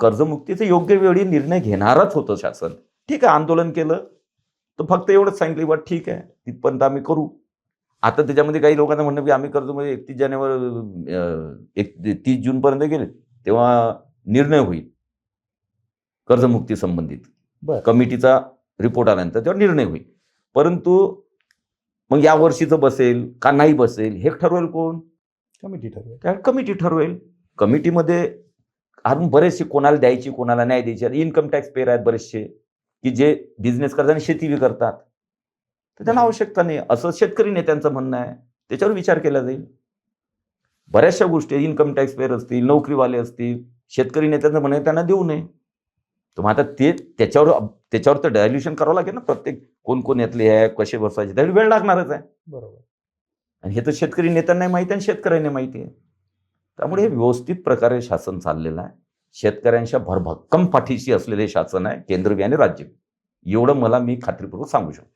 कर्जमुक्तीचे योग्य वेळी निर्णय घेणारच होतं शासन. ठीक आहे, आंदोलन केलं तर फक्त एवढंच सांगितलं, बा ठीक आहे, तिथपर्यंत आम्ही करू. आता त्याच्यामध्ये काही लोकांना म्हणणं की आम्ही कर्जमध्ये 30 जूनपर्यंत गेले तेव्हा निर्णय होईल कर्जमुक्ती संबंधित. कमिटीचा रिपोर्ट आल्यानंतर तेव्हा निर्णय होईल. परंतु मग या वर्षीचं बसेल का नाही बसेल हे ठरवेल कोण? कमिटी ठरवेल. त्या कमिटी ठरवेल. कमिटीमध्ये अजून बरेचसे कोणाला द्यायची कोणाला नाही द्यायची. इन्कम टॅक्स पेअर आहेत बरेचसे की जे बिझनेस करतात आणि शेती बी करतात, तर त्यांना आवश्यकता नाही असं शेतकरी नेत्यांचं म्हणणं आहे. त्याच्यावर विचार केला जाईल. बऱ्याचशा गोष्टी इन्कम टॅक्स पेअर असतील, नोकरीवाले असतील, शेतकरी नेत्यांचं म्हणणं त्यांना देऊ नये. तर मग आता ते त्याच्यावर तर डायल्युशन करावं लागेल ना. प्रत्येक कोण यातले आहे कसे बसायचे त्यावेळी वेळ लागणारच आहे. बरोबर. आणि हे तर शेतकरी नेत्यांना माहिती आहे आणि शेतकऱ्यांना माहिती आहे. त्यामुळे हे व्यवस्थित प्रकारे शासन चाललेलं आहे. शेतकऱ्यांच्या भरभक्कम पाठीशी असलेले शासन आहे केंद्र आणि राज्य. एवढं मी खात्रीपूर्वक सांगू शकतो.